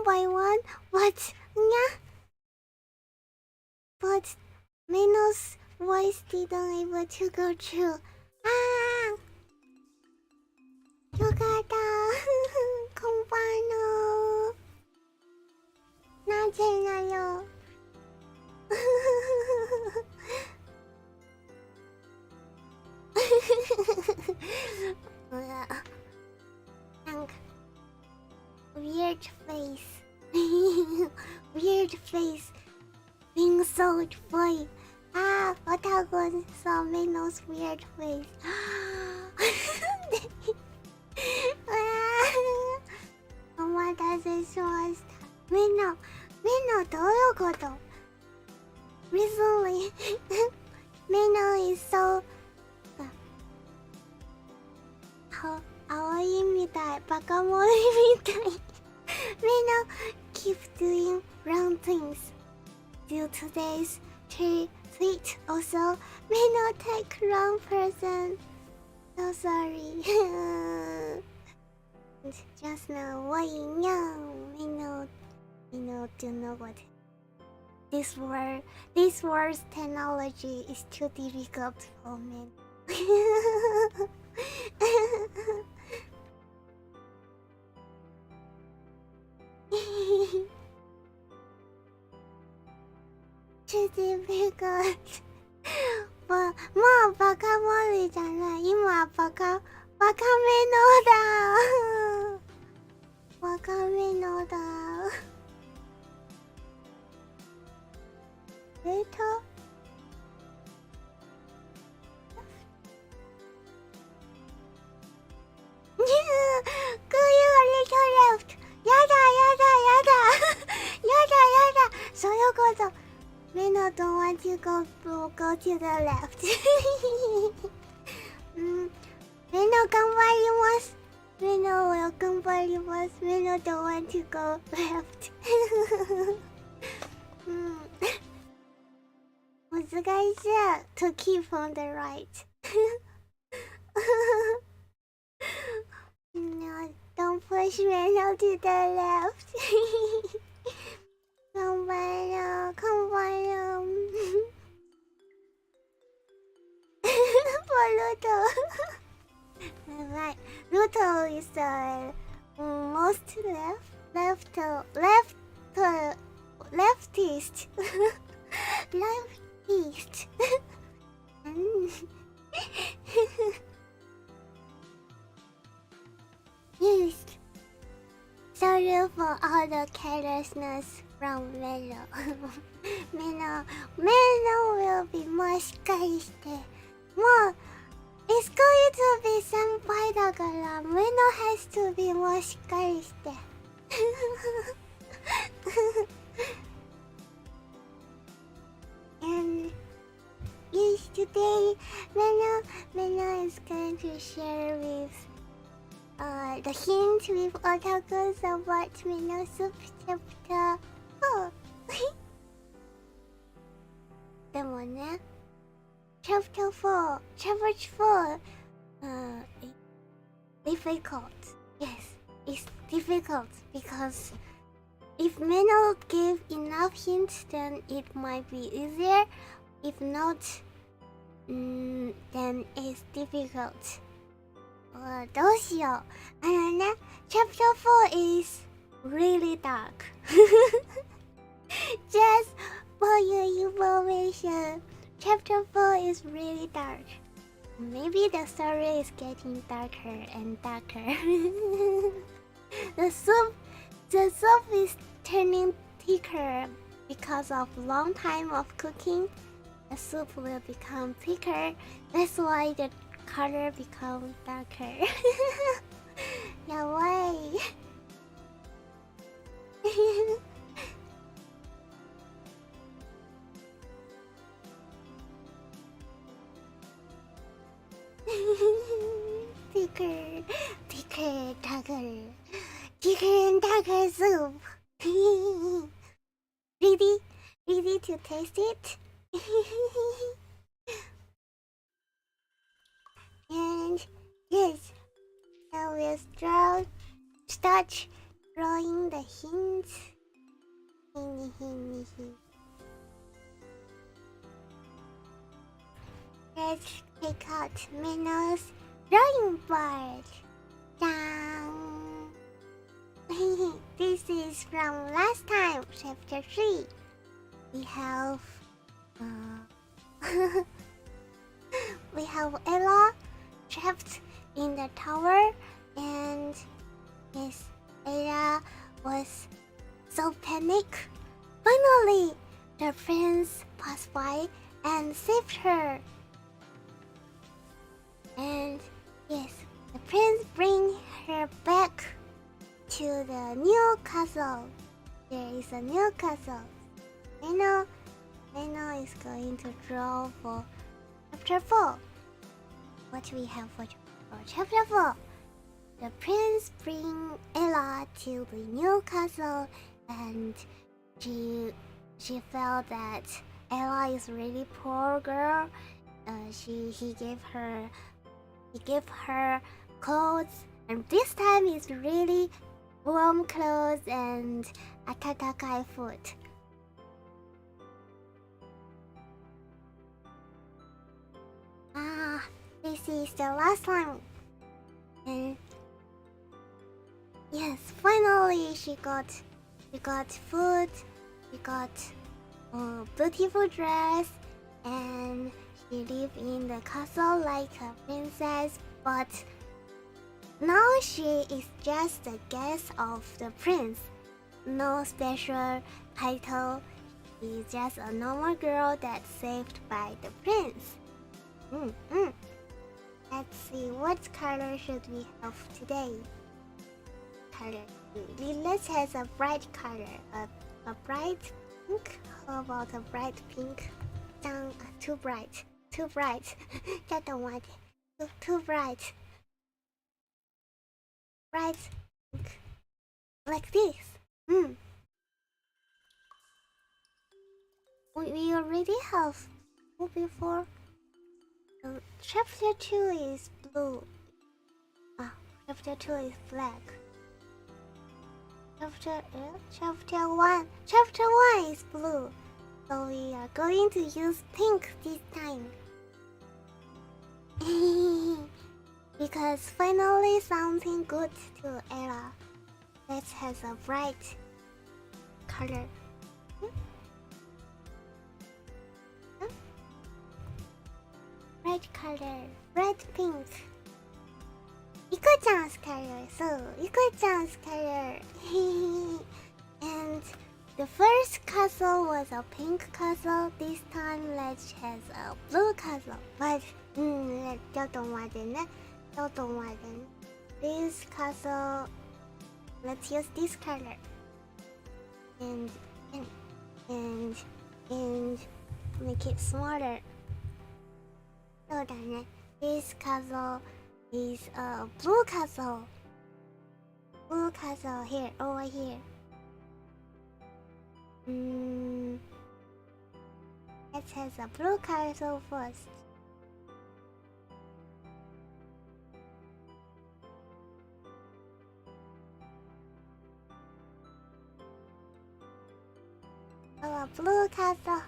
by one, but yeah. But Meno's voice didn't able to go through. Ah! Yokata! Konbanno! 나제나요. Like weird face. Weird face. Being so funny. Ah, Patagon saw Meno's weird face. Omatase shimashita. Meno, do you koto? Recently, Meno is so... Aoi mitai, bakamori mitai. Meno keeps doing wrong things. Due to today's tweet also, Meno take wrong person. So sorry. Just now, what you know, Meno do know what. This word's technology is too difficult for me. Too difficult. 뭐 바카머리잖아. 이마 바카메노다. 바카메노다. Later. Kuyu a little left. Yada. Soyokoto. Meno don't want to go to the left. Meno ganbarimasu. Meno will ganbarimasu. Meno don't want to go left. 難しい to keep on the right. No, don't push Meno to the left. Come on. Boruto. Right. Ruto is the most leftist. Leftist. Yes. Sorry for all the carelessness from Meno. Meno will be more しっかりして。もう it's going to be 先輩だから Meno has to be more しっかりして。And yes, today Meno is going to share with the hint with otakus about Meno Soup Chapter 4. でもね Chapter 4 difficult. Yes, it's difficult because if Meno gave enough hints, then it might be easier. If not, then it's difficult. どうしよう。Chapter 4 is really dark. Just for your information, Chapter 4 is really dark. Maybe the story is getting darker and darker. The soup is turning thicker because of long time of cooking. The soup will become thicker. That's why the color becomes darker. Yaoi. Thicker, and darker soup. Ready to taste it? And yes, I will start drawing the hints. Let's take out Meno's drawing board. Dang. This is from last time, chapter 3. We have we have Ella trapped in the tower, and yes, Ella was so panicked. Finally, the prince passed by and saved her. And yes, the prince bring her back to the new castle. There is a new castle. Meno is going to draw for chapter 4. What we have for chapter 4? The prince bring Ella to the new castle, and she felt that Ella is really poor girl. He gave her clothes, and this time it's really warm clothes and atatakai food. This is the last one. And yes, finally she got food, she got a beautiful dress, and she lived in the castle like a princess. But now she is just a guest of the prince. No special title. She is just a normal girl that's saved by the prince. Let's see, what color should we have today? Let's have a bright color. A bright pink? How about a bright pink? Too bright. Too bright. Too bright. Bright pink. Like this. We already have blue before. Chapter 2 is blue. Chapter 2 is black. Chapter 1 is blue. So we are going to use pink this time. Because finally something good to Ella. Let's have a bright color. Bright color, bright pink. Iko-chan's color, so Iko-chan's color. And the first castle was a pink castle. This time let's have a blue castle. But this castle, let's use this color. And make it smaller. This castle is a blue castle. Blue castle here, over here. Let's have a blue castle first. A blue castle.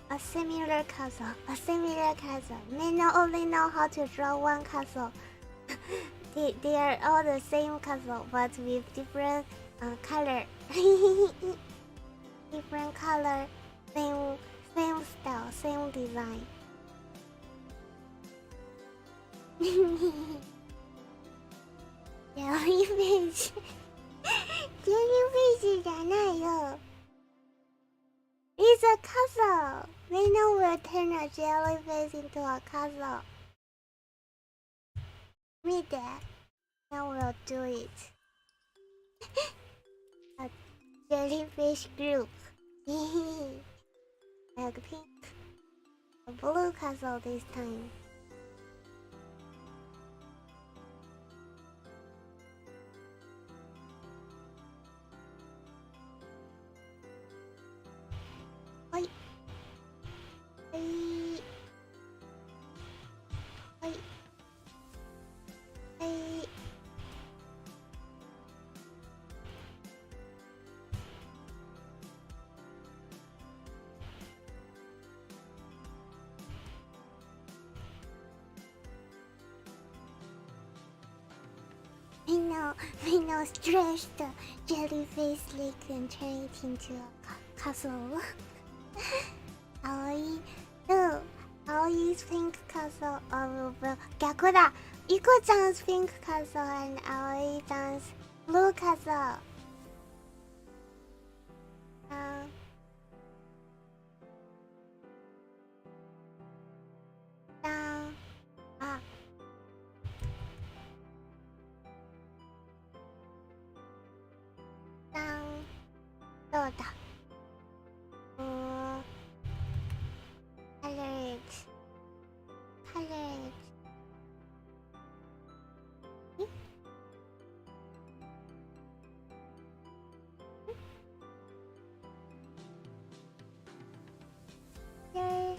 A similar castle. Meno only know how to draw one castle. they are all the same castle, but with different color. Different color, same style, same design. Jellyfish. Jellyfish じゃないよ。It's a castle! Meno will turn a jellyfish into a castle. Read that. Now we'll do it. A jellyfish group. Like pink. A blue castle this time. Meno stretch the jellyfish lake and turn it into a castle. Aoi, no, Aoi's pink castle over 逆だ。Iko-chan's pink castle and Aoi-chan's blue castle. Down. Ah. Down. どうだ? Color it. Color it. Here.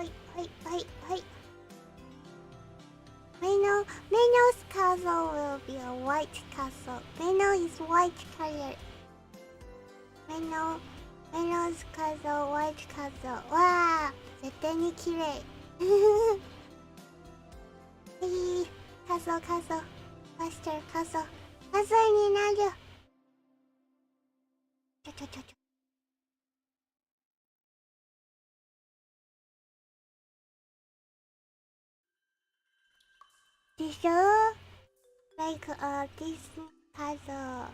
Wait. Meno's castle will be a white castle. Meno is white color. Meno's castle, white castle. わあ、絶対に綺麗。castle. Faster, castle. Castle になる。ちょ。でしょ? Like a Disney castle.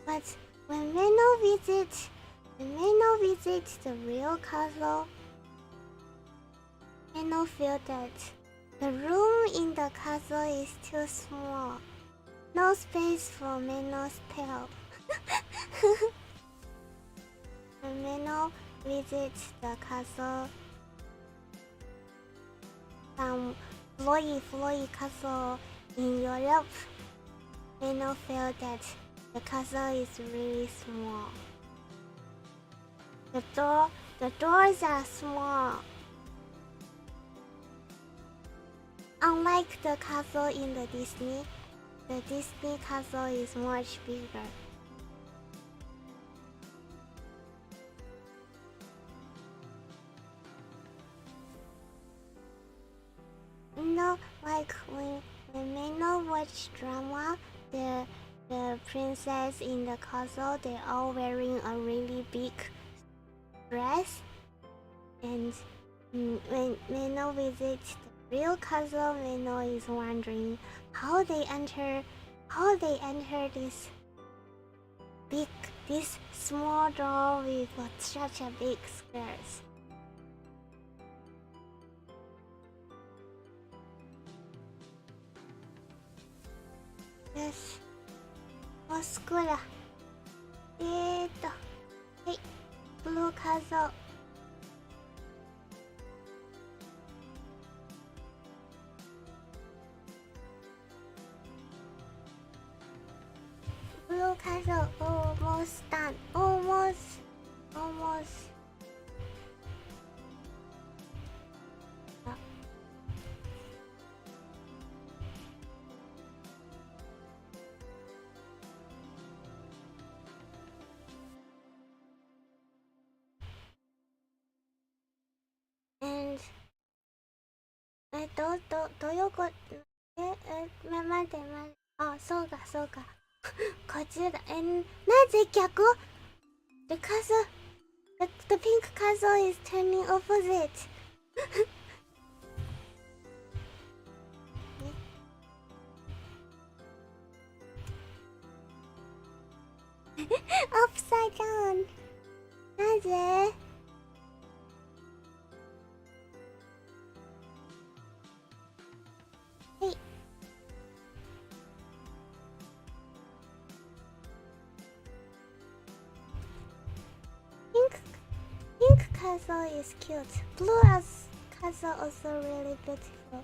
But when Meno visits the real castle, Meno feels that the room in the castle is too small. No space for Meno's tail. When Meno visits the castle, some flowy castle in Europe, Meno feels that the castle is really small. The doors are small. Unlike the castle in the Disney castle is much bigger. You know, like when Meno watch drama, the princess in the castle, they're all wearing a really big dress. And when Meno visits the real castle, Meno is wondering how they enter this small door with such a big skirt. Yes. おスクラ。はい、ブルーカゾ。Blue castle almost done. Almost. And どういうこと？待って。あ、そうか。こちら。なぜ逆？ The castle, the pink castle is turning opposite. Upside down. なぜ？Pink castle is cute. Blue castle also really beautiful.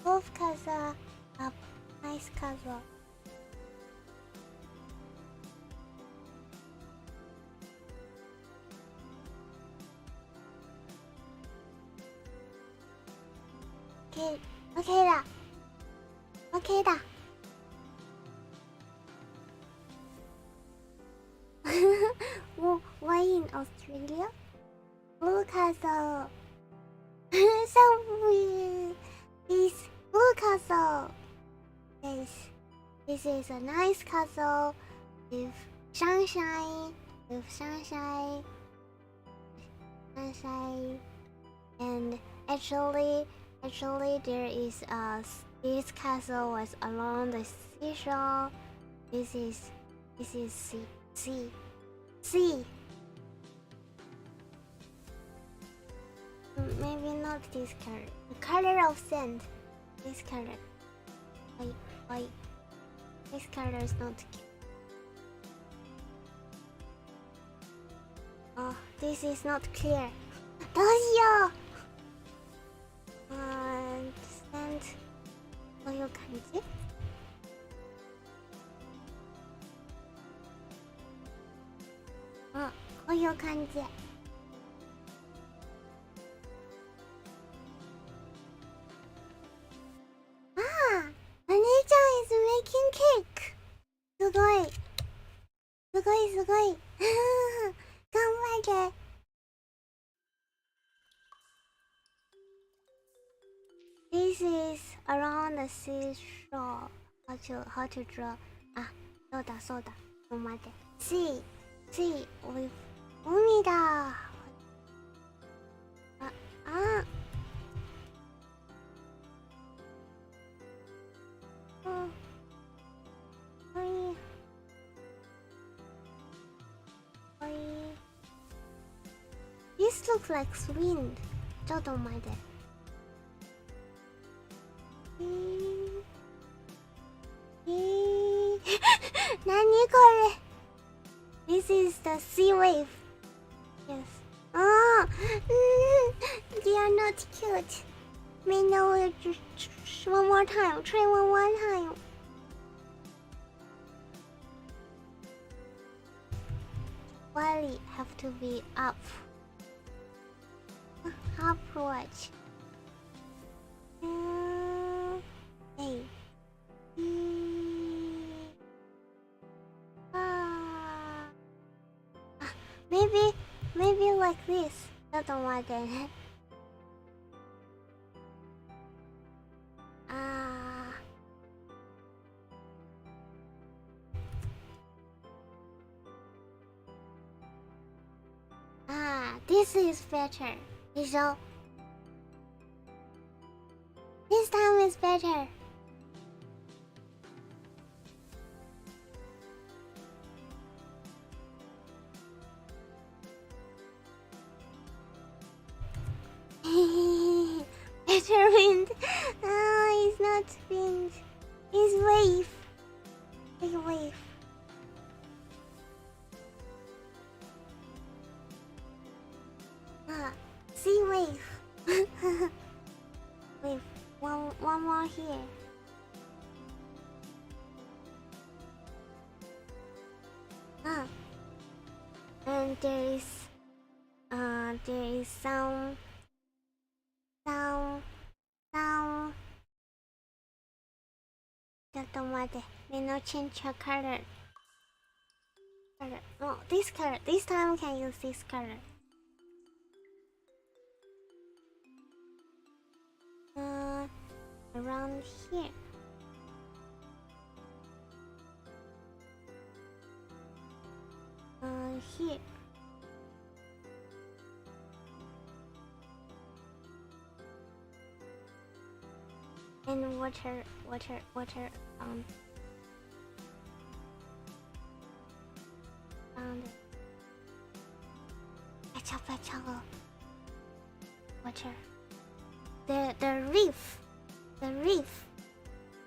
Both castle are nice castle. Okay だ。OK 的。Why in Australia? Blue castle. So weird. This blue castle. This is a nice castle with sunshine. And actually there is this castle was along the seashore. This is sea. Maybe not this color. The color of sand. This color. Wait. This color is not cute. Oh, this is not clear. どうしよう。sand. こういう感じ。こういう感じ。お姉ちゃん is making cake. すごい。頑張れ。This is around the seashore. How to draw? あ、そうだ。ちょっと待って。Sea with 海だ。This looks like wind. ちょっと待って。何これ This is the sea wave. Yes. They are not cute. Meno will just one more time. Try one more time. Wally have to be up. Upwatch. Hey. Maybe like this. ちょっと待ってね。This is better. でしょ This time is better. Better wind. It's not wind. It's wave. Big wave. Sea wave. Wave. One more here. And there is some. Just want to Meno change her color. No, this color. This time we can use this color. Around here. Here. And water. Found it. Patcha. Water. The reef.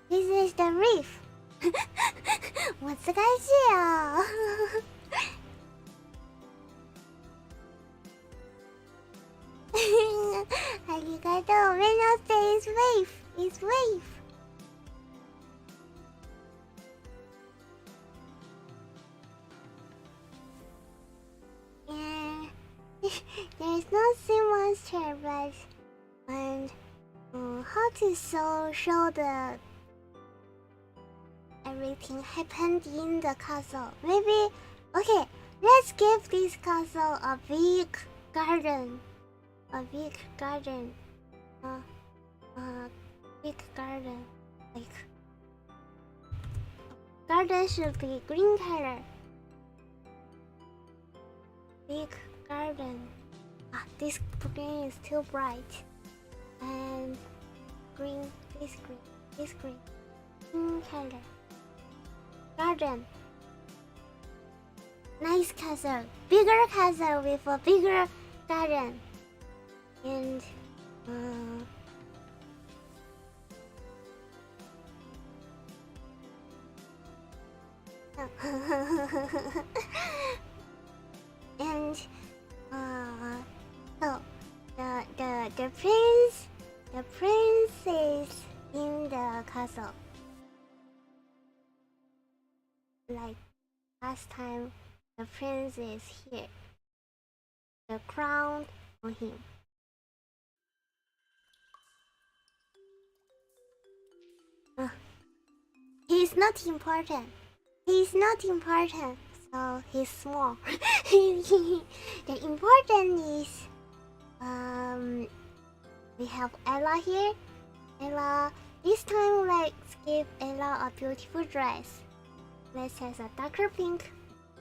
This is the reef. 難しいよ。ありがとう。Meno says wave. It's wave. Yeah. There's no sea monster, but how to show everything happened in the castle. Maybe, okay, let's give this castle a big garden. A big garden. Big garden. Like, garden should be green color. Big garden. This green is too bright. And green, this green, this green. Green color. Garden. Nice castle. Bigger castle with a bigger garden. And and so the prince is in the castle. Like last time, the prince is here. The crown on him. He's not important. He's not important, so he's small. The important is, we have Ella here. Ella, this time let's give Ella a beautiful dress. Let's have a darker pink.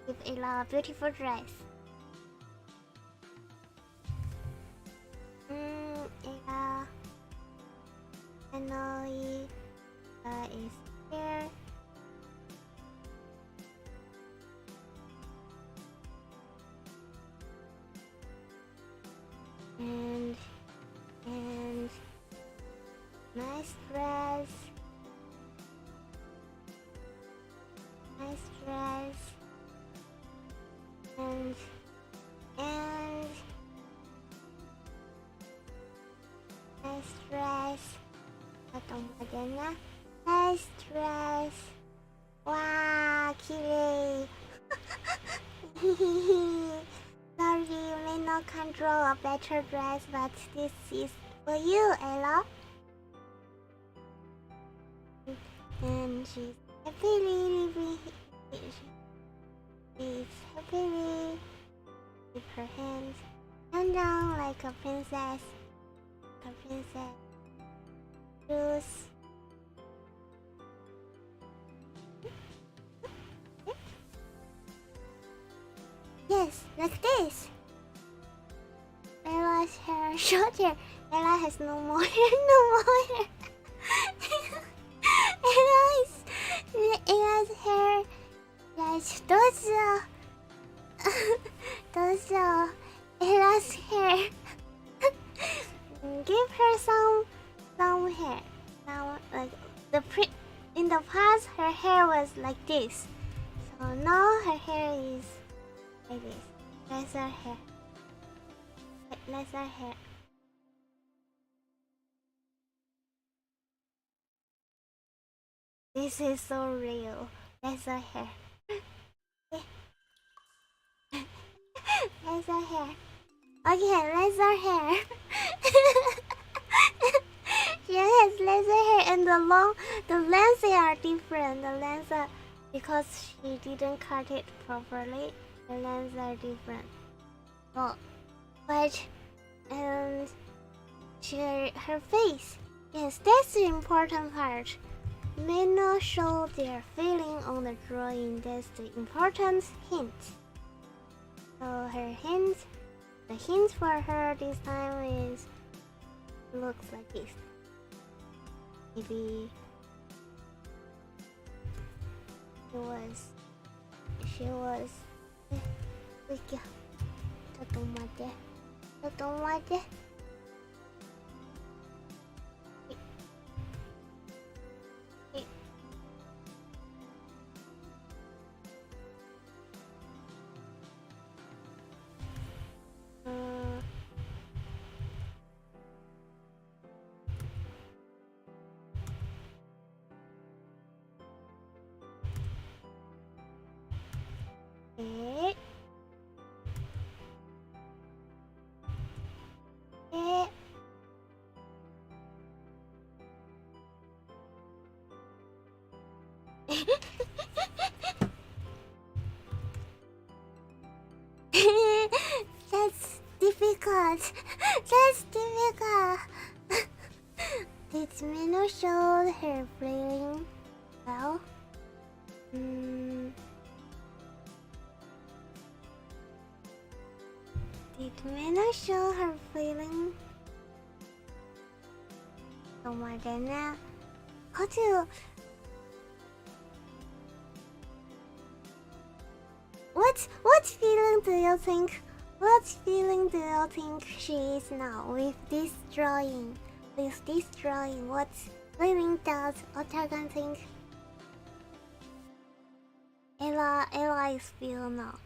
Give Ella a beautiful dress. Ella, Aoi is here. And nice dress. Nice dress. And nice dress. Atong badannya. Nice dress. Wah, kirei. Sorry, may not control a better dress, but this is for you, Ella. And she's happily with her hands held down like a princess. Shoes. Yes, like this. Ella's hair, short hair. Ella has no more hair, Ella's hair, like those Ella's hair. Give her some hair. Now, like in the past, her hair was like this. So now her hair is like this. Lesser hair. Lesser hair. This is so real. Lesser hair. Lesser hair. Okay, lesser hair. She has lesser hair, and the lengths are different. The lengths are, because she didn't cut it properly. The lengths are different. Oh, but and her face. Yes, that's the important part. Meno show their feeling on the drawing. That's the important hint. So her hint, the hint for her this time is looks like this. Maybe she was. That's difficult. That's difficult. Did Meno show her feeling well? Did Meno show her feeling? Oh my goodness. How to... What feeling do you think? What feeling do you think she is now with this drawing? With this drawing, what feeling does Otagon think Ella is feel now?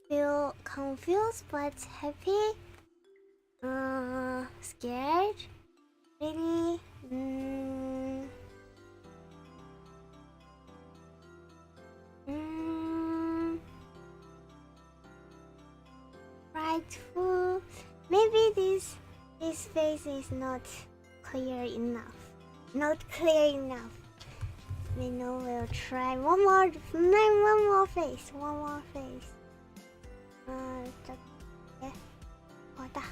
Feel confused but happy? Scared? Really? Frightful? Maybe this face is not clear enough. Not clear enough. Meno will try one more face. One more face. Yeah. 왔다.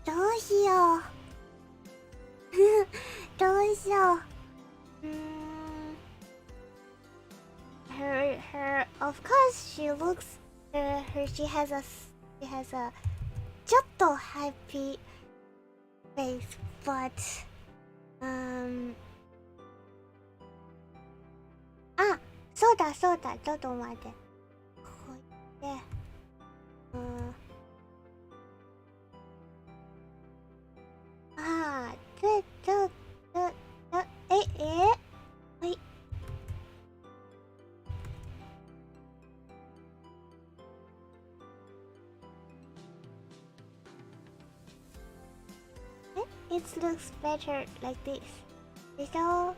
도시요. 도시요. Her of course she looks she has aちょっと happy face, butそうだちょっと待って、こうやってはい。It looks better like this. So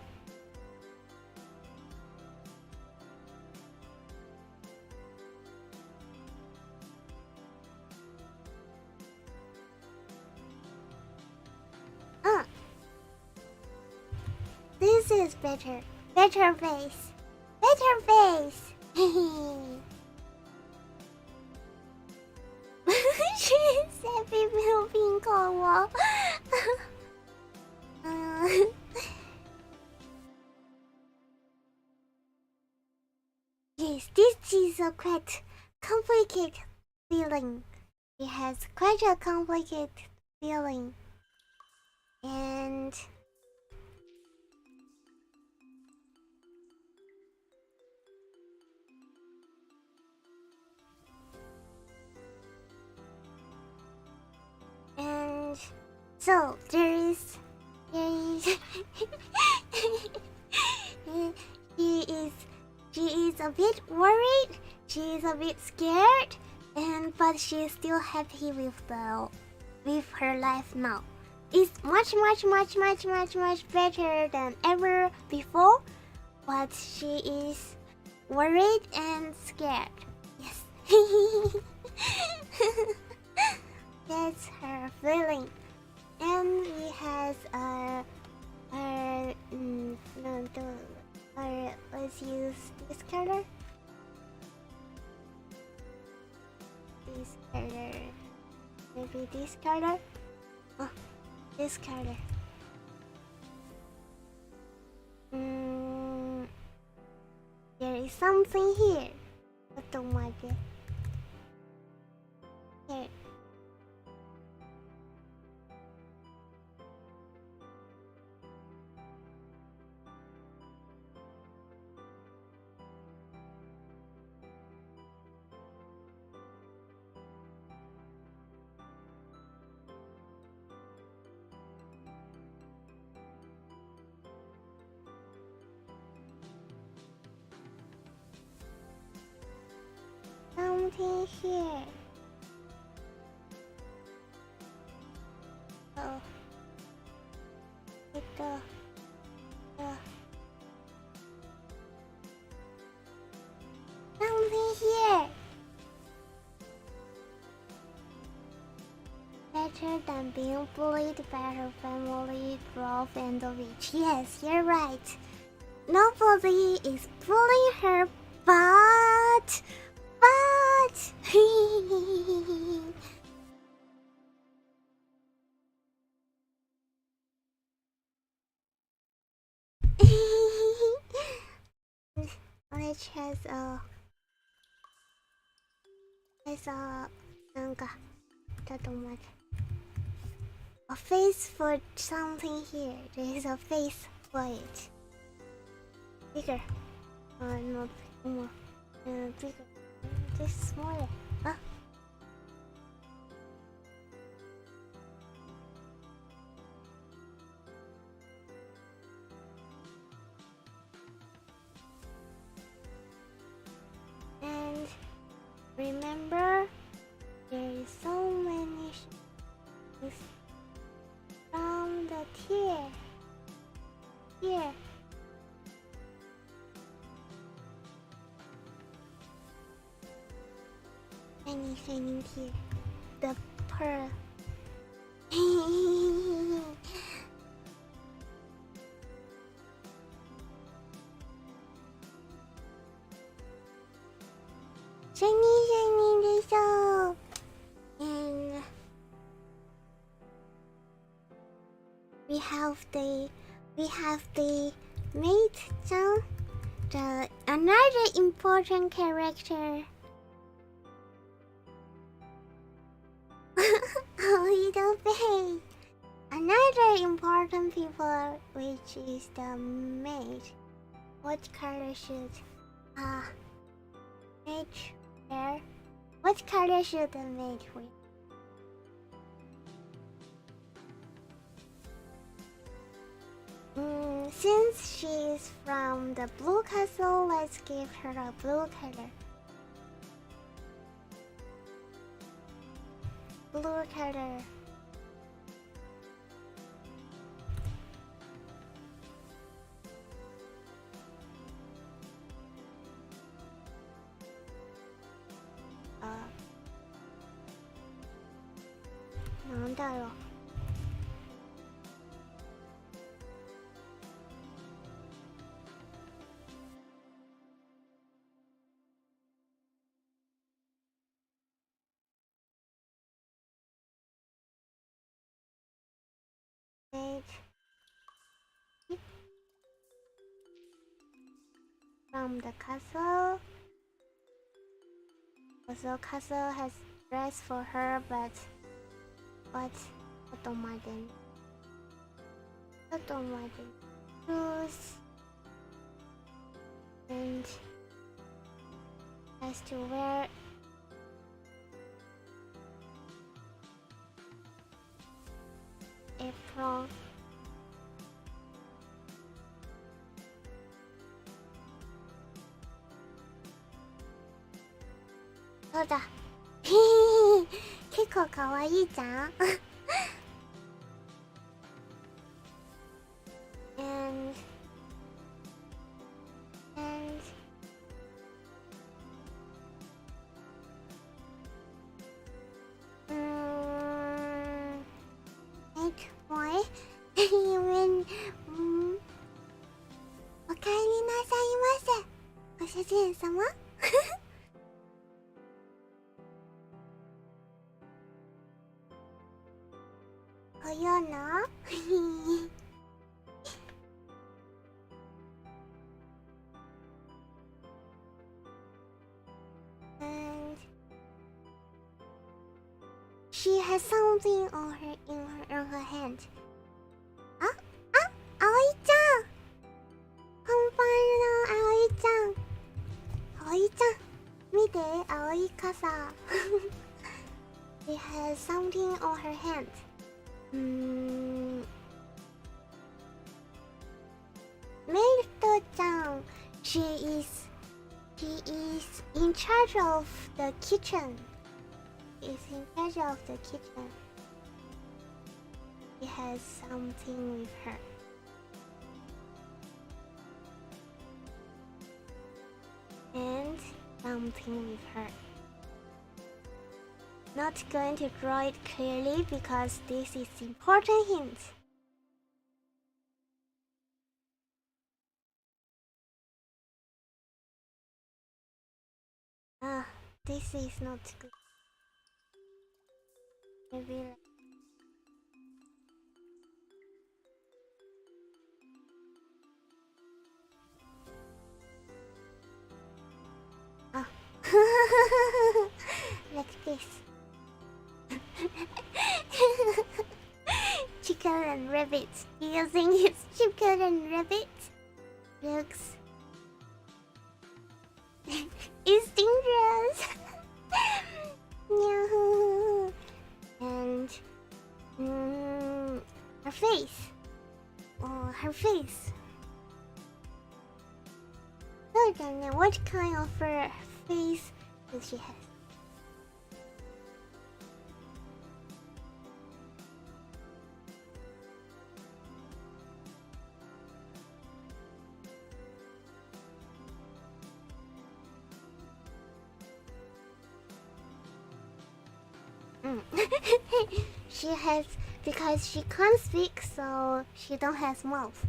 this is better. Better face. Better face. She's happy moving on. Yes, this is a quite complicated feeling. It has quite a complicated feeling. And so there is she is a bit worried, she is a bit scared, but she is still happy with her life now. It's much better than ever before, but she is worried and scared. Yes. That's her feeling. And we has let's use this color. This color. Maybe this color. Oh, this color. There is something here. Automatic. Here. something here. Oh. Something here. Better than being bullied by her family, Rolf and the witch. Yes, you're right. Nobody is bullying her, but... Which has a... a face for something here. There is a face for it. Bigger. Not more. Bigger. This smaller. Huh? And remember, there is so many things from the tier. Here. Shining here. The pearl. Shinyでしょ. And we have the Maid-chan, another important character. Pay. Another important people, which is the Maid. What color should Maid wear? What color should the Maid wear? Since she is from the blue castle, let's give her a blue color. Blue color. From the castle. Also, castle has dress for her, but automatic shoes, and has to wear apron. Oh, だ。結構可愛いじゃん。and make more. You mean お帰りなさいませ。ご主人様。You know? And she has something on her hand. Aoi-chan! Konbanwa, Aoi-chan. Aoi-chan, 見て、Aoi casa. She has something on her hand. Maid-chan, she is charge of the kitchen. Is in charge of the kitchen. He has something with her. And something with her. Not going to draw it clearly because this is important hint. This is not good. Maybe like this. Chicken and rabbit. Using his chicken and rabbit looks is dangerous. And her face. Oh, her face. So then, what kind of face does she have? She has, because she can't speak, so she don't have mouth.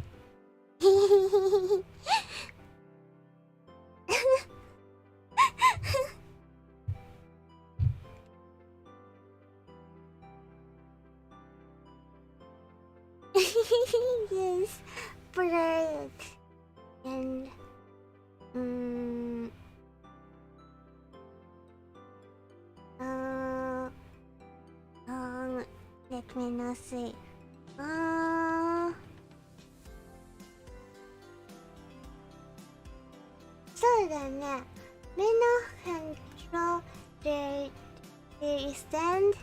Yes, bird. And let me not say. So then, Meno can draw their stand,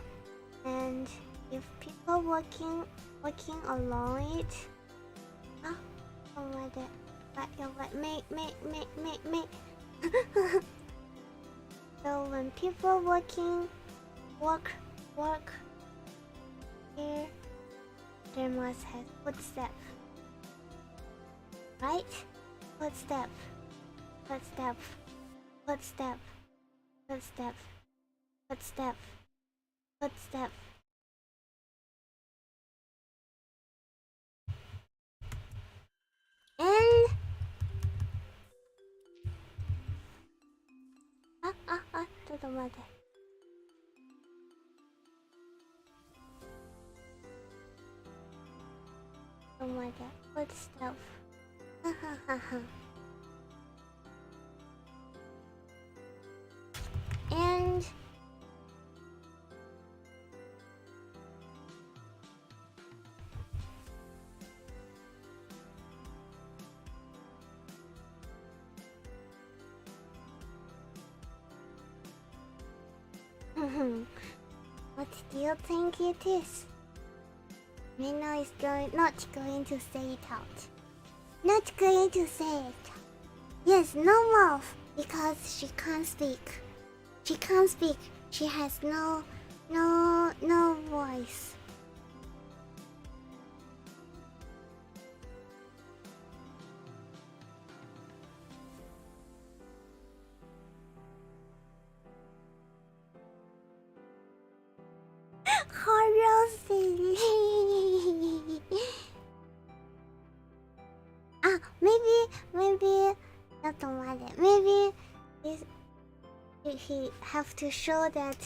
and if people walking along it, oh my god, make. So when people walk here, there must have footstep, right? Footstep. Andちょっと待って。Oh my god, what stuff? And what do you think it is? Meno is not going to say it out. Not going to say it. Yes, no mouth, because she can't speak. She can't speak. She has no voice. Horror thing. Maybe not matter. Maybe he have to show that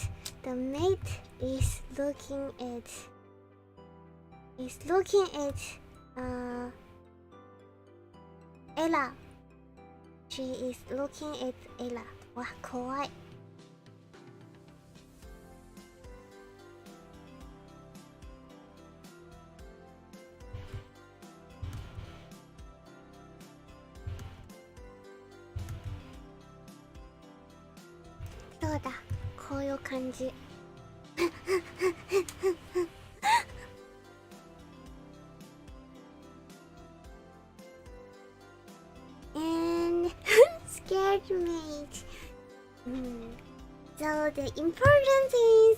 the maid is looking at Ella. She is looking at Ella. Wow, kawaii. Soだ、こういう感じ。And scared maid. So the important is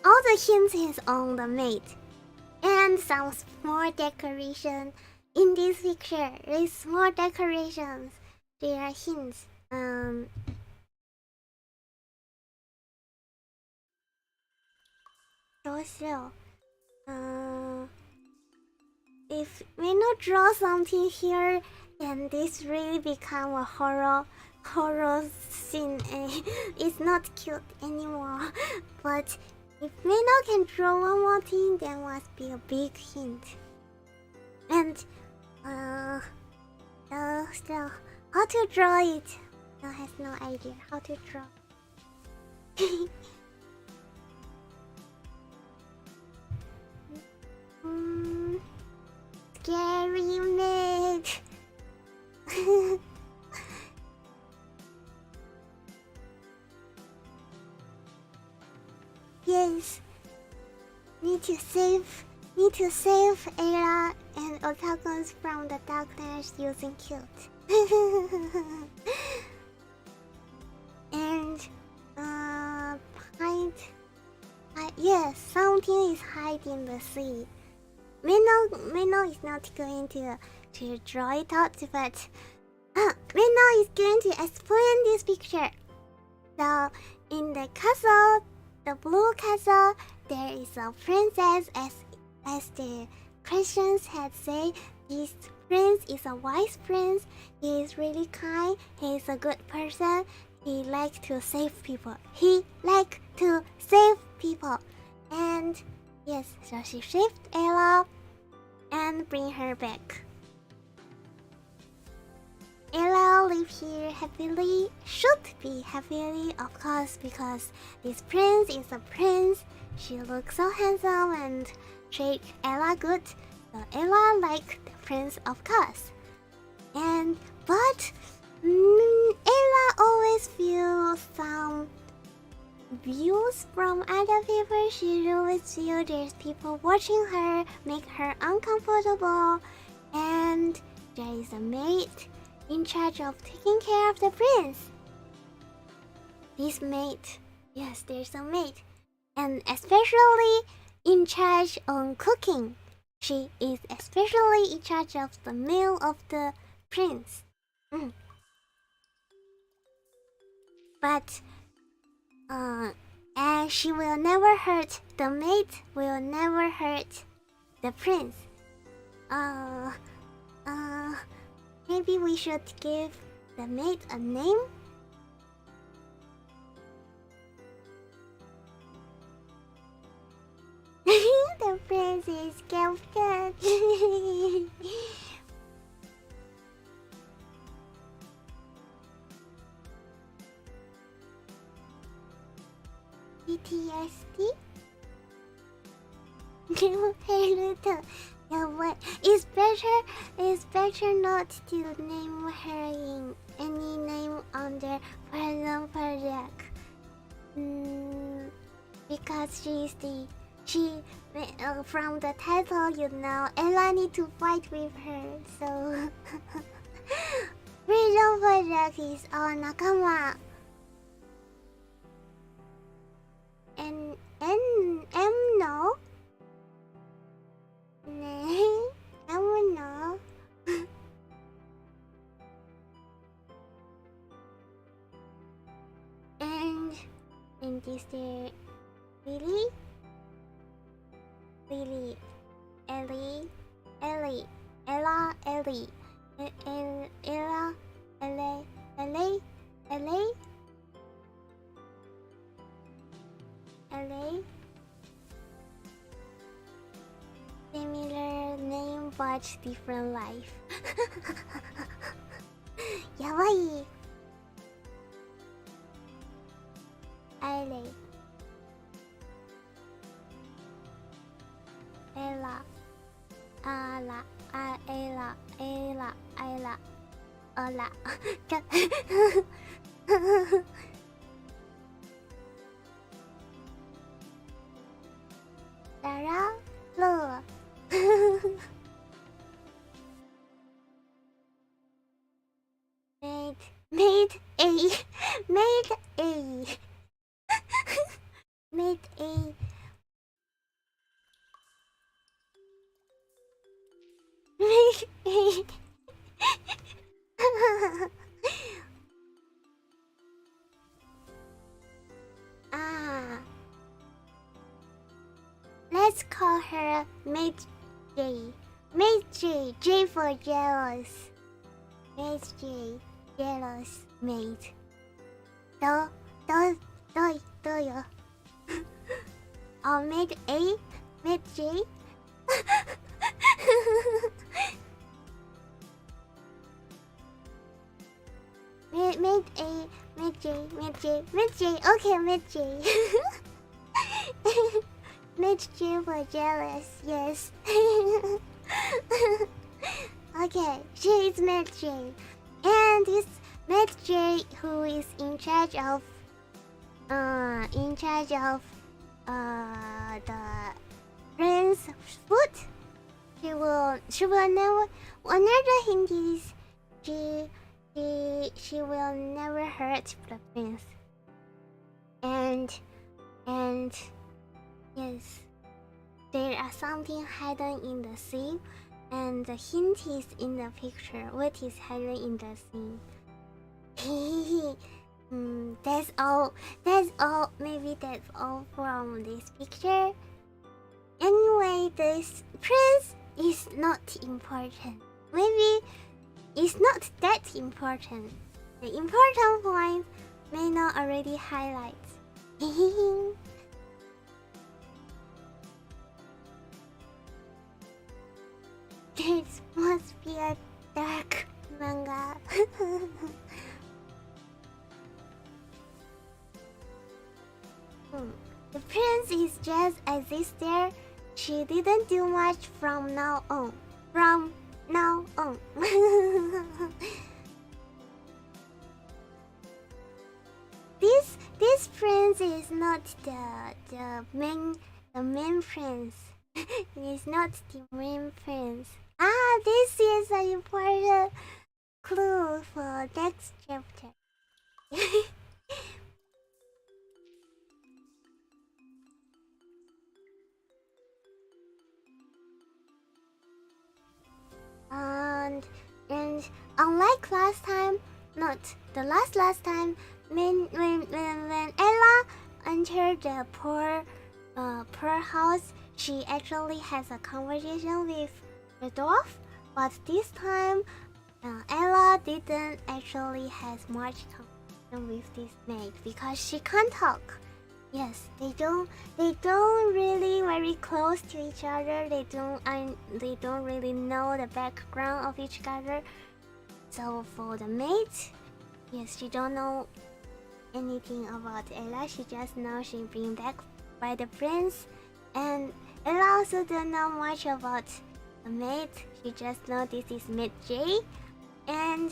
all the hints is on the maid and some small decoration in this picture. There's small decorations. There are hints. Also, if Meno draw something here, then this really become a horror scene. It's not cute anymore. But if Meno can draw one more thing, there must be a big hint. And still, how to draw it? I has no idea how to draw. Scary Maid. Yes. Need to save Era and Otakons from the darkness using cute. And yes, something is hiding in the sea. Meno is not going to draw it out, but Meno is going to explain this picture. So in the castle, the blue castle, there is a princess, as the Christians had said. This prince is a wise prince. He is really kind. He is a good person. He likes to save people. And yes, so she saved Ella and bring her back. Ella live here happily, should be happily, of course, because this prince is a prince. She looks so handsome and treat Ella good, so Ella like the prince, of course. But Ella always feels some views from other people. She always feels there's people watching her, make her uncomfortable, and there is a maid in charge of taking care of the prince. This maid, yes, there's a maid, and especially in charge on cooking. She is especially in charge of the meal of the prince. But and she will never hurt the maid. Will never hurt the prince. Maybe we should give the maid a name. The prince is captain. PTSD? Hey Luto, yeah, what? It's better not to name her in any name under Prison Project. Because from the title, you know, Ella need to fight with her, so Prison Project is our nakama. And no? No. And is there Ellie, Ella, Ellie, Ella, LA. Similar name but different life. Yabai. LA. Ella. Ella. Hola. Sarah, Lola. Maid A. Ah, let's call her Maid J. Maid J. J for jealous. Maid J. Jealous Maid. Do, yo. Oh, Maid A. Maid J. Maid A. Maid J. Maid J. Maid J. Okay, Maid J. Maid J for jealous. Yes. Okay, she is Maid J. And this Maid J who is in charge of the prince food. She will never. Another hint is she will never hurt the prince. And yes, there are something hidden in the sea, and the hint is in the picture. What is hidden in the sea? That's all. Maybe that's all from this picture. Anyway, this prince is not important. Maybe it's not that important. The important point Meno already highlights. This must be a dark manga. The prince is just exists there. She didn't do much from now on. This prince is not the main prince. He's not the main prince. Ah, this is an important clue for next chapter. And unlike last time, not the last time, when Ella entered the poor house, she actually has a conversation with the dwarf. But this time, Ella didn't actually has much conversation with this maid because she can't talk. Yes, they don't really very close to each other. They don't really know the background of each other. So for the maid, yes, she don't know anything about Ella. She just knows she's being back by the prince, and Ella also don't know much about the maid. She just knows this is Maid J, and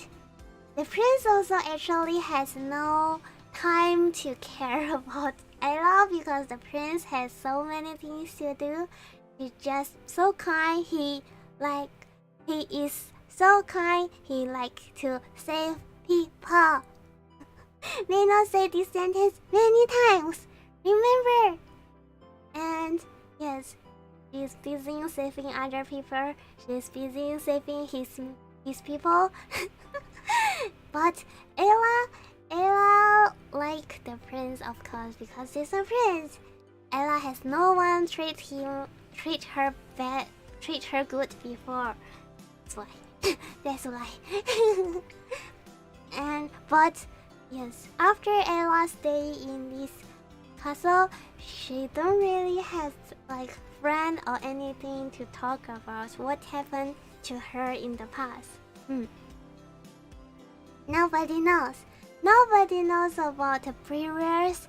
the prince also actually has no time to care about Ella because the prince has so many things to do. He's just so kind. He is so kind. He like to save people. Meno said this sentence many times. Remember? And yes, he's busy saving other people. She's busy saving his people. But Ella like the prince, of course, because he's a prince. Ella has no one treat her good before. That's why. But yes, after Ella stay in this castle, she don't really have like friend or anything to talk about what happened to her in the past. Nobody knows. Nobody knows about the previous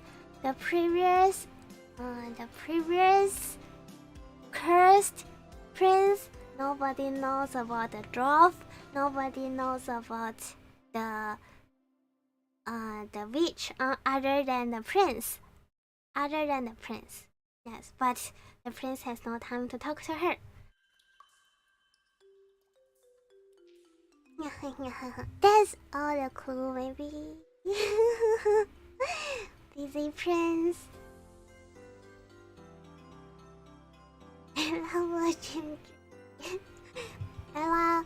cursed prince. Nobody knows about the dwarf. Nobody knows about the witch other than the prince. Yes, but the prince has no time to talk to her. That's all the clue, maybe. Busy prince. I love watching. Ella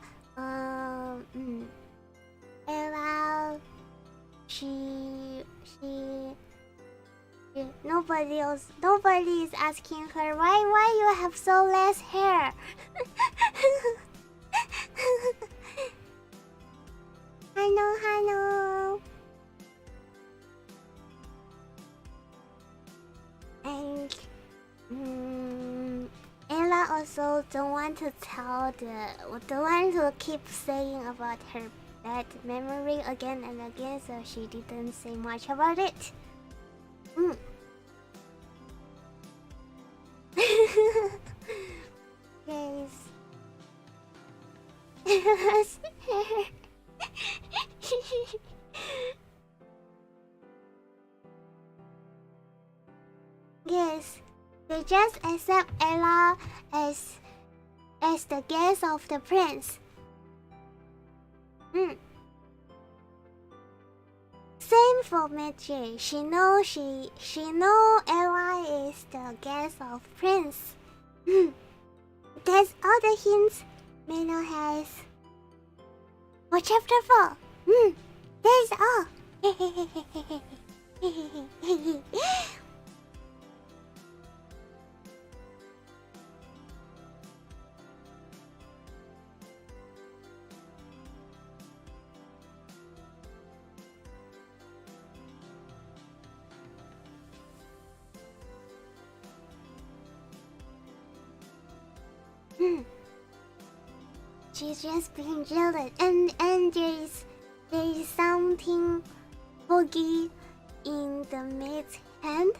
nobody is asking her why you have so less hair. Hello. And Ella also don't want to keep saying about her bad memory again and again, so she didn't say much about it. Guys. Yes, they just accept Ella as the guest of the prince. Same for Maid. She know Ella is the guest of prince. That's all the hints Meno has. For chapter 4. That's all. She's just being jealous, and there's something foggy in the maid's hand.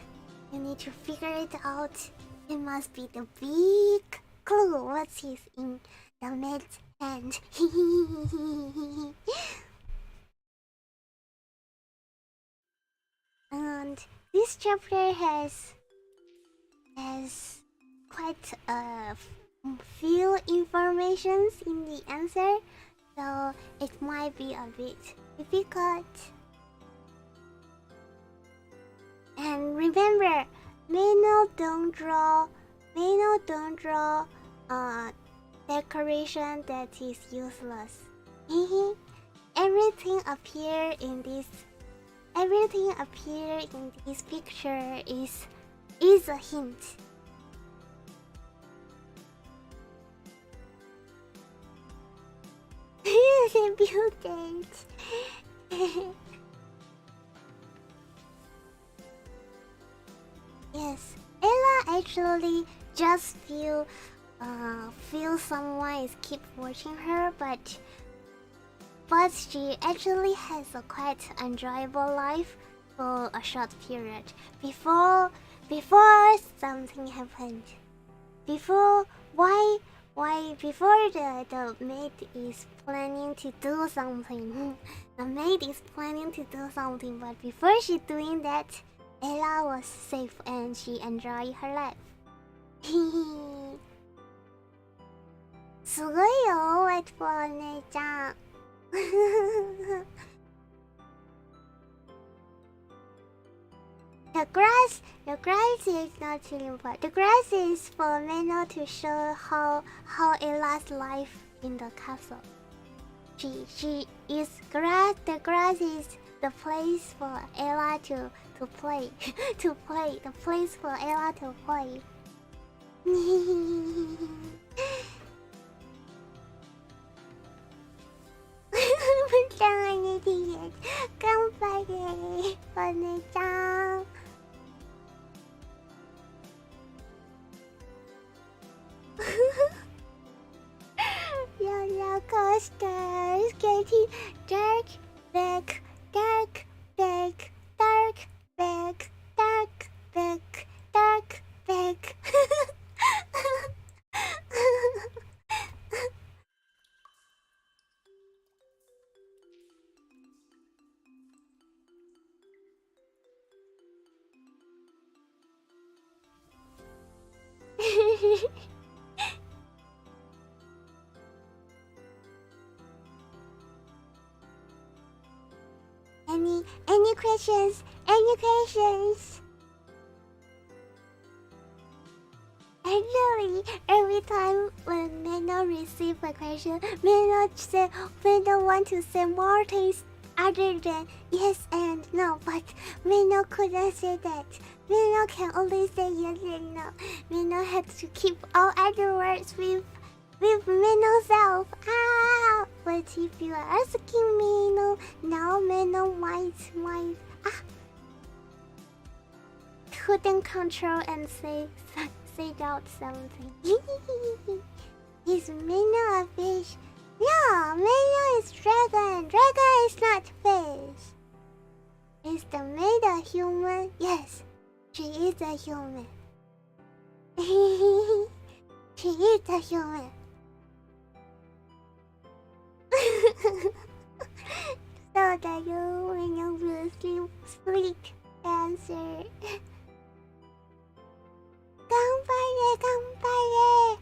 You need to figure it out. It must be the big clue. What's in the maid's hand? And this chapter has quite a few informations in the answer, so it might be a bit difficult. And remember, Meno don't draw decoration that is useless. Everything appear in this picture is a hint. Build Yes, Ella actually just feel someone is keep watching her, but she actually has a quite enjoyable life for a short period before something happened. Before the maid is planning to do something. The maid is planning to do something, but before she doing that, Ella was safe and she enjoyed her life. すごいよ、Wait for お姉ちゃん。The grass is not too important. The grass is for Meno to show how Ella's life in the castle. She is grass. The grass is the place for Ella to play. To play. The place for Ella to play. Roller coasters getting dark, back, dark, back, dark, back, dark, back, dark, back. Any questions? Any questions? Actually, every time when Meno receive a question, Meno want to say more things other than yes and no, but Meno couldn't say that. Meno can only say yes and no. Meno had to keep all other words with Meno self. Ah! But if you are asking Meno, now Meno might couldn't control and say out something. Is Meno a fish? No, Meno is dragon. Dragon is not fish. Is the Maid a human? Yes, she is a human. She is a human. So that you, when you will sleep, answer. Ganbare.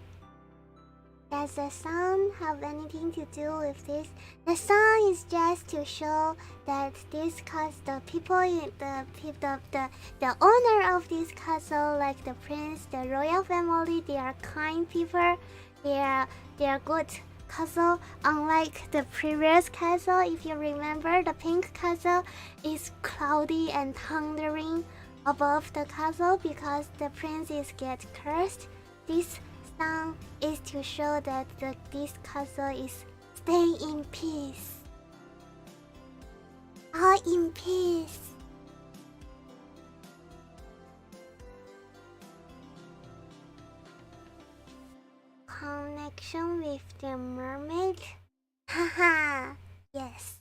Does the sun have anything to do with this? The sun is just to show that this castle, the people in the owner of this castle, like the prince, the royal family, they are kind people. They are good castle. Unlike the previous castle, if you remember, the pink castle is cloudy and thundering above the castle because the princes get cursed. This sun is to show that this castle is stay in peace. All in peace. Connection with the mermaid? Haha, yes.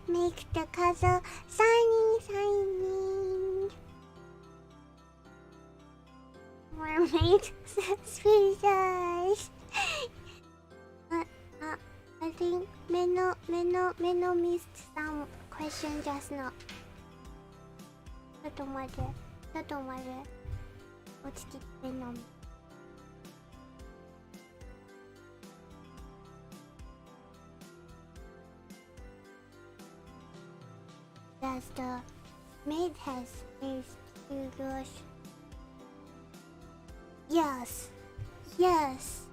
Make the castle shining. Mermaid suspicious. I think Meno missed some question just now. ちょっと待って。落ちてきてんの。Does the maid has his English? Yes. Yes.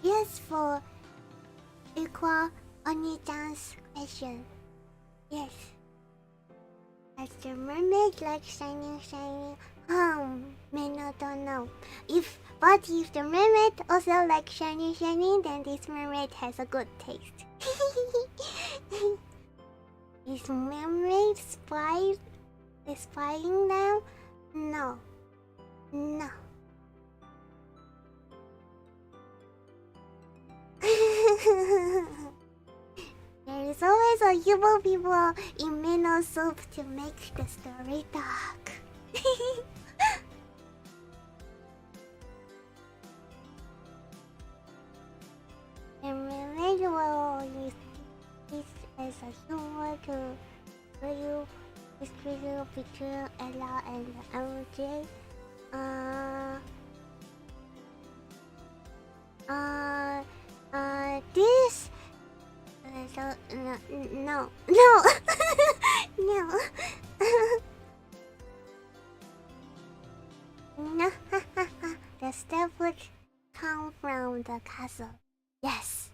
Yes for Iku Oni-chan's question. Yes. Does the mermaid like shining? Meno don't know. But if the mermaid also like shiny, then this mermaid has a good taste. Is mermaid spying now? No. There is always a evil people in Meno soup to make the story dark. The mermaid will use this as a humor to show you this video between Ella and MJ. This. No. No. The stuff would come from the castle. Yes.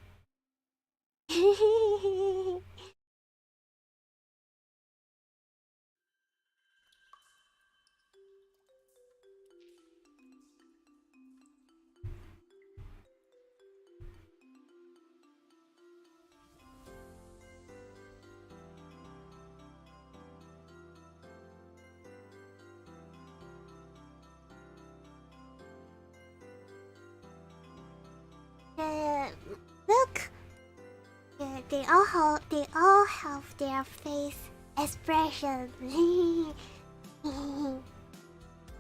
Look. They all have their face expression.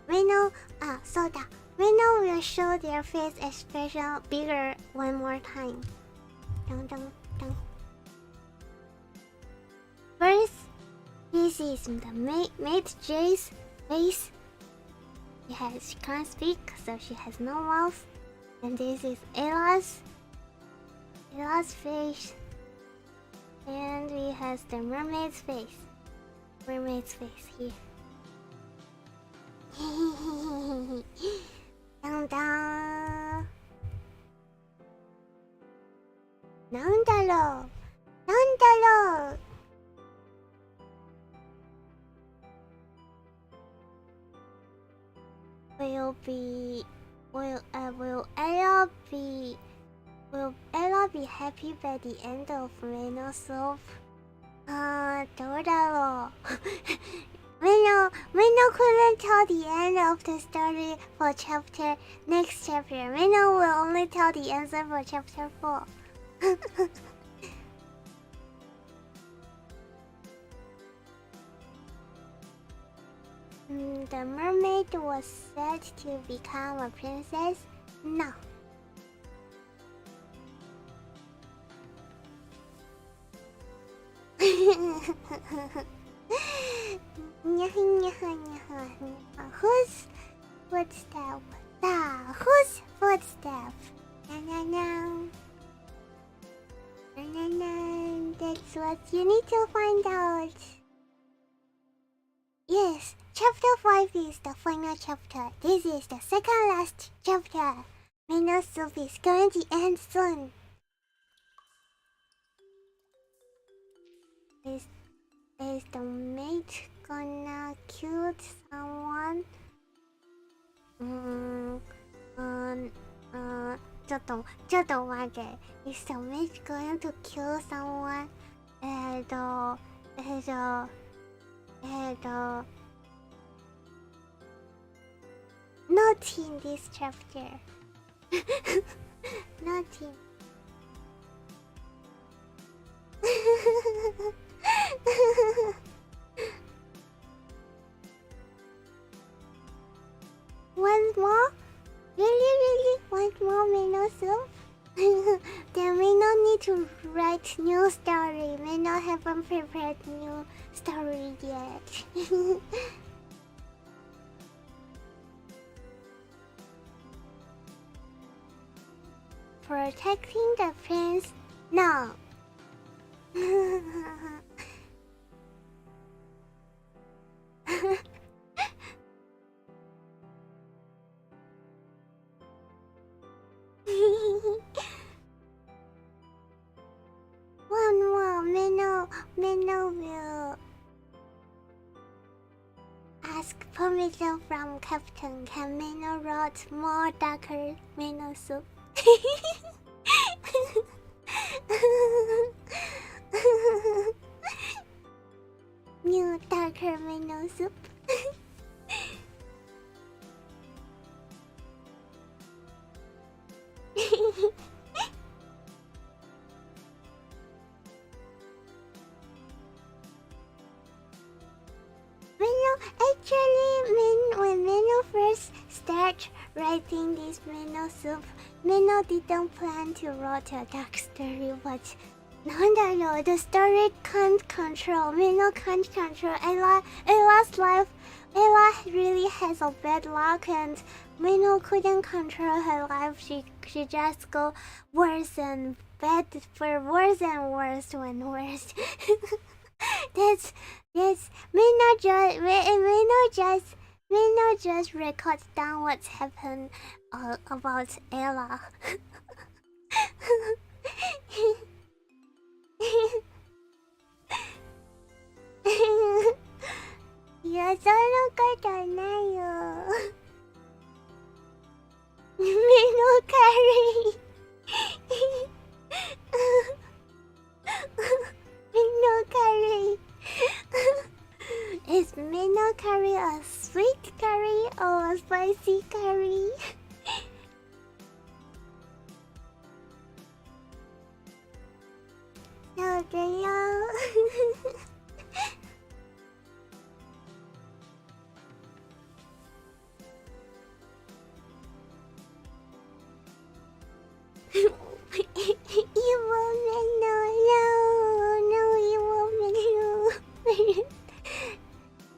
Meno will show their face expression bigger one more time. Dun, dun, dun. First, this is the Maid J's face. She can't speak, so she has no mouth. And this is Ella's face. And we has the mermaid's face. Mermaid's face here. Dun dun. なんだろうなんだろう Will Ella be happy by the end of Meno Soup? どうだろう Meno couldn't tell the end of the story for next chapter. Meno will only tell the answer for chapter 4. The mermaid was said to become a princess? No. Whose footstep? Whose footstep? That's what you need to find out. Yes, chapter 5 is the final chapter. This is the second last chapter. Meno Soup is going to end soon. Is the maid gonna kill someone? ちょっと待って。Is the maid going to kill someone? Not in this chapter. Not in. One more? Really? One more Meno Soup? Then we no need to write new story. We no haven't prepared new story yet. Protecting the prince? No. One more, Meno will ask permission from Captain. Can Meno write more darker Meno Soup? New darker Meno Soup. When Meno first started writing this Meno Soup, Meno didn't plan to write a dark story, but the story can't control. Meno can't control Ella's life. Ella really has a bad luck, and Meno couldn't control her life. She just go worse and bad for worse and worse when worse. That's Meno just records down what's happened about Ella. You're so no Meno carry. Meno curry. Is Meno curry a sweet curry or a spicy curry? No, Evil Meno, no, evil Meno.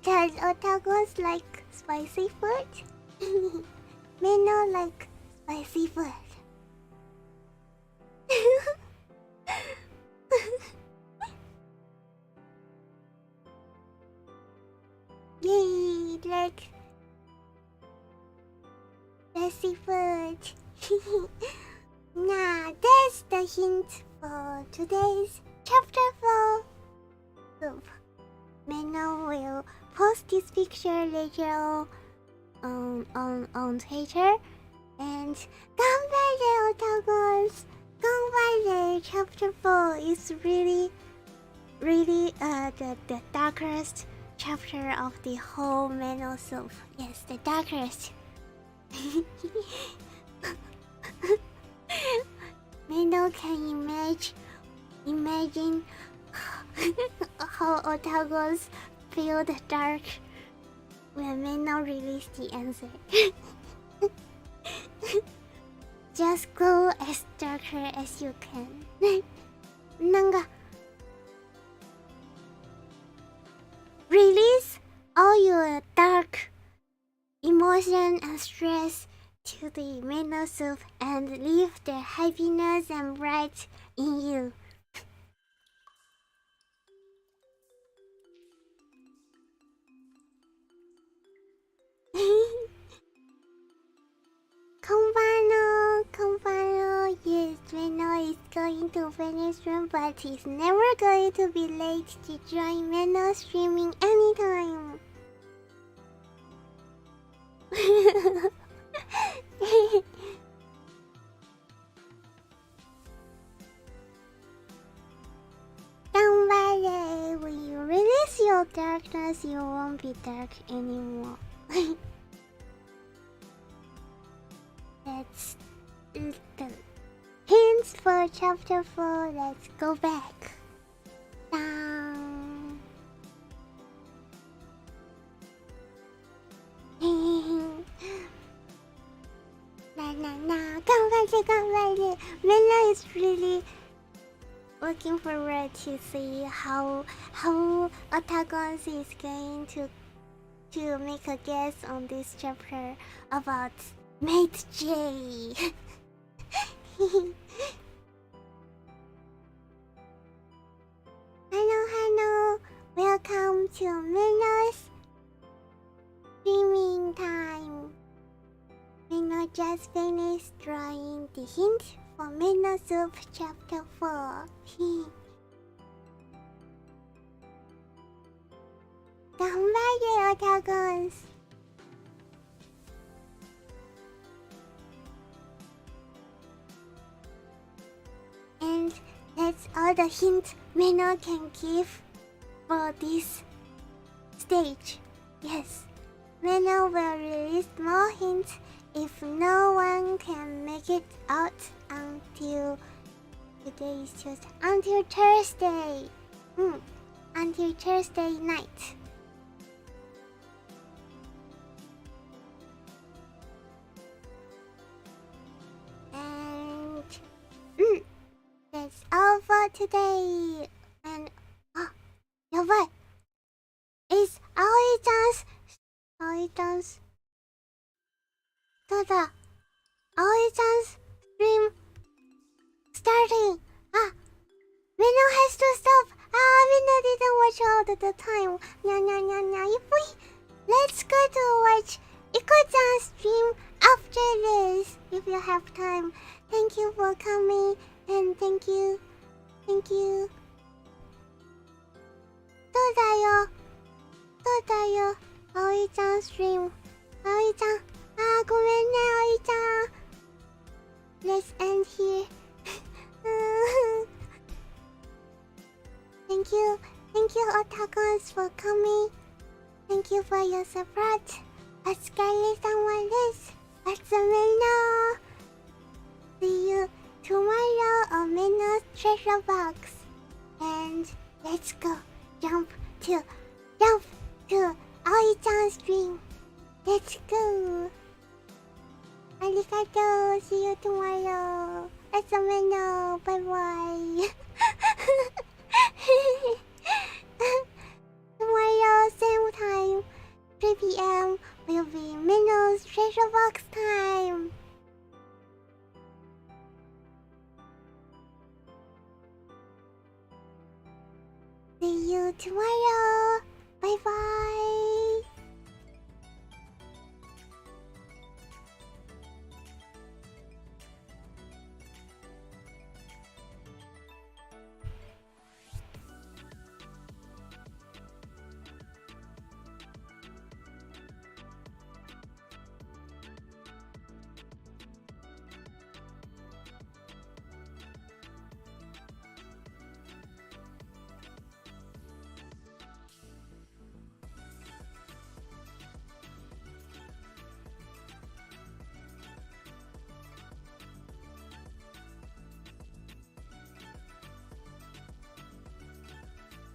Does otakus like spicy food? Meno like spicy food. Yay, like spicy food. Nah, that's the hint for today's chapter 4 soup. Meno will post this picture later on Twitter. And ganbaire otagons! Ganbaire chapter 4 is really the darkest chapter of the whole Meno soup. Yes, the darkest. Meno can imagine how otagons feel the dark when Meno released the answer. Just go as darker as you can. Nanga. Release all your dark emotion and stress to the Meno soup and leave the happiness and bright in you. Konbano, yes, Meno is going to finish stream, but he's never going to be late to join Meno streaming anytime. Don't worry, when you release your darkness, you won't be dark anymore. That's the hints for chapter 4. Let's go back. Down. Ganbaire. Meno is really looking forward to see how Otagons is going to make a guess on this chapter about Maid J. Hello, welcome to Meno's streaming time. Meno just finished drawing the hint for Meno Soup chapter 4. Ganbaire otagons. And that's all the hint Meno can give for this stage. Yes, Meno will release more hints if no one can make it out until today is Tuesday. Until Thursday. Until Thursday night. And that's all for today. And yabai. It's Aoi-chan's そうだ、Aoi-chan's stream starting. Meno has to stop. Meno didn't watch all of the time. Let's go to watch Iku-chan's stream after this, if you have time. Thank you for coming, and thank you. そうだよ、Aoi-chan stream. Aoi-chan, ごめんね、Aoi-chan. Let's end here. Thank you, Otagons, for coming. Thank you for your support. お疲れ様です。IbukiMeno. See you tomorrow on Meno's treasure box. And let's go. Jump to Aoi-chan's stream. Let's go. Arigato. See you tomorrow. IbukiMeno. Bye bye. Tomorrow, same time, 3 p.m. will be Meno's it's treasure box time. See you tomorrow. Bye bye.